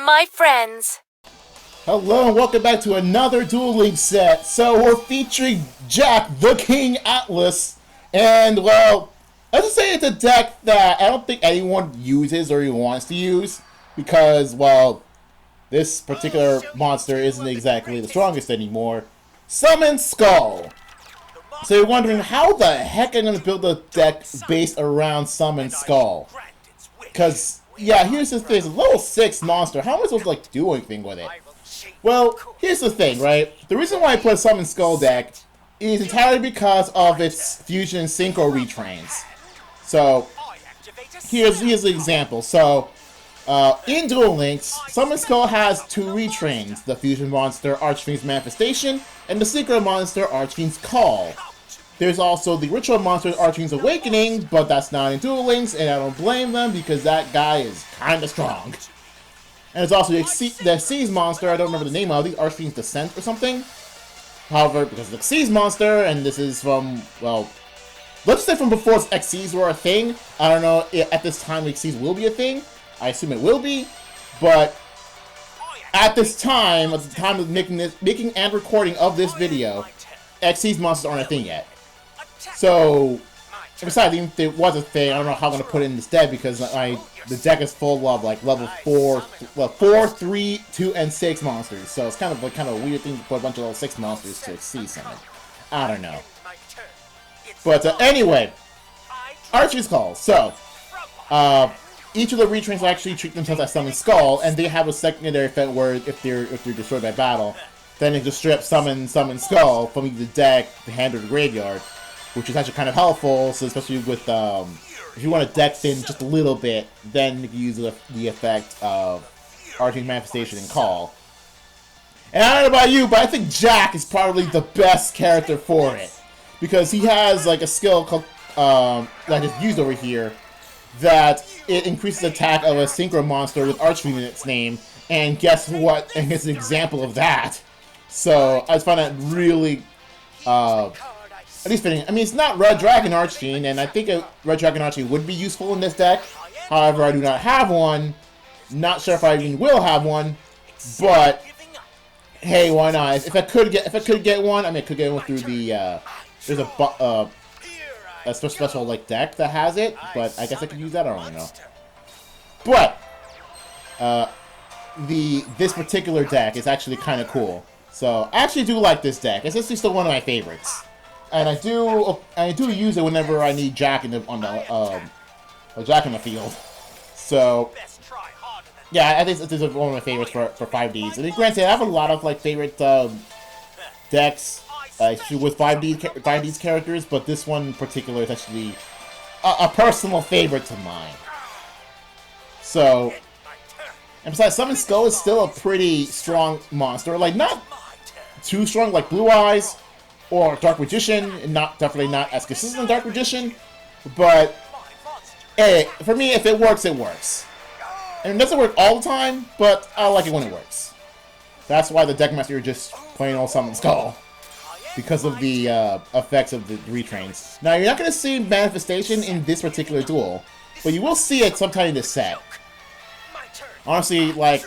my friends. Hello and welcome back to another Duel Link set. So we're featuring Jack, the King Atlas, and well, let's just say it's a deck that I don't think anyone uses or even wants to use because, well, this particular monster isn't exactly the strongest anymore. Summon Skull. So you're wondering how the heck I'm going to build a deck based around Summon Skull. Because, yeah, here's the thing, it's a level 6 monster, how am I supposed to, like, do anything with it? Well, here's the thing, right? The reason why I put a Summon Skull deck is entirely because of its Fusion Synchro retrains. So, here's the example. So, in Duel Links, Summon Skull has 2 retrains, the Fusion Monster Archfiend's Manifestation, and the Synchro Monster Archfiend's Call. There's also the Ritual Monster Archfiend's Awakening, but that's not in Duel Links, and I don't blame them because that guy is kinda strong. And there's also the Xyz monster, I don't remember the name of it, Archfiend's Descent or something. However, because it's the Xyz monster, and this is from, well, let's say from before Xyz were a thing. I don't know if at this time Xyz will be a thing. I assume it will be, but at this time, at the time of making and recording of this video, Xyz monsters aren't a thing yet. So, besides, even if it was a thing, I don't know how I'm going to put it in this deck because the deck is full of like level 4, 3, 2, and 6 monsters. So it's kind of a weird thing to put a bunch of level 6 monsters to see something. I don't know. But anyway, Archie's Call. So, each of the retrains actually treat themselves as Summon Skull, and they have a secondary effect where if they're destroyed by battle, then they just strip Summon Skull from either the deck, the hand, or the graveyard, which is actually kind of helpful. So especially with if you want to deck thin just a little bit, then you can use the effect of Archfiend's Manifestation and Call. And I don't know about you, but I think Jack is probably the best character for it because he has like a skill called that I just used over here that it increases the attack of a Synchro monster with Archfiend in its name. And guess what? And it's an example of that. So I just find that really, at least fitting. I mean, it's not Red Dragon Archfiend, and I think a Red Dragon Archfiend would be useful in this deck. However, I do not have one. Not sure if I even will have one, but hey, why not? If I could get one, I mean, I could get one through the there's a special like deck that has it, but I guess I could use that. I don't know. But this particular deck is actually kind of cool. So I actually do like this deck. It's actually still one of my favorites, and I do use it whenever I need Jack in the Jack in the field. So yeah, I think this is one of my favorites for 5Ds. I mean, granted, I have a lot of like favorite decks with 5D's characters, but this one in particular is actually a personal favorite to mine. So, and besides, Summon Skull is still a pretty strong monster. Like, not too strong like Blue Eyes or Dark Magician, and definitely not as consistent as Dark Magician, but hey, for me, if it works, it works. And it doesn't work all the time, but I like it when it works. That's why the Deckmaster just plain old Summon Skull, because of the effects of the retrains. Now, you're not going to see Manifestation in this particular duel, but you will see it sometime in this set. Honestly, like,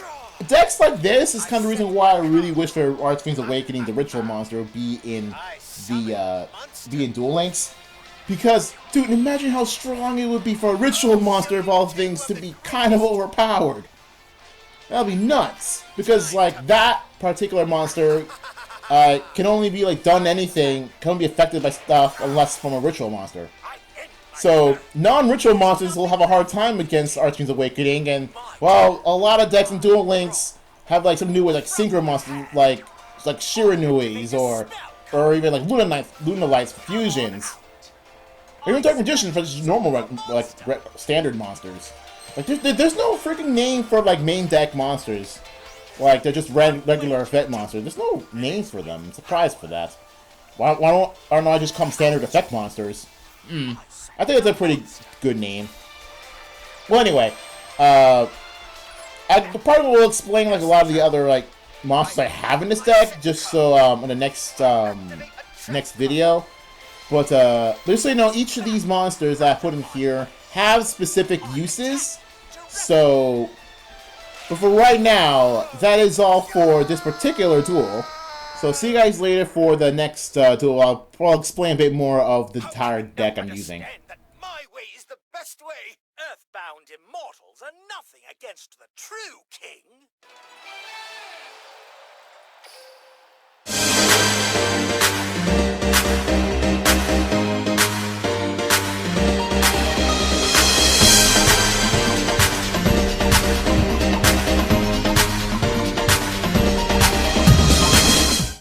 decks like this is kind of the reason why I really wish for Archfiend's Awakening, the Ritual Monster, would be in Duel Links. Because, dude, imagine how strong it would be for a Ritual Monster of all things to be kind of overpowered. That would be nuts. Because, like, that particular monster can only be, like, done anything, can only be affected by stuff unless from a Ritual Monster. So, non-Ritual monsters will have a hard time against Archfiend's Awakening, and, well, a lot of decks in Duel Links have, like, some new, like, Synchro monsters, like Shiranuis, or even, like, Lunalights fusions. Or even Dark Magician for just normal, like, standard monsters. Like, there's no freaking name for, like, main deck monsters. Like, they're just regular effect monsters. There's no names for them. I'm surprised for that. Why don't I just call them standard effect monsters? I think it's a pretty good name. Well, anyway, I probably will explain like a lot of the other like monsters I have in this deck, just so in the next video. But just so you know, each of these monsters that I put in here have specific uses. So But for right now, that is all for this particular duel. So see you guys later for the next duel. I'll explain a bit more of the entire deck I'm using. That my way is the best way. Earthbound immortals are nothing against the true king.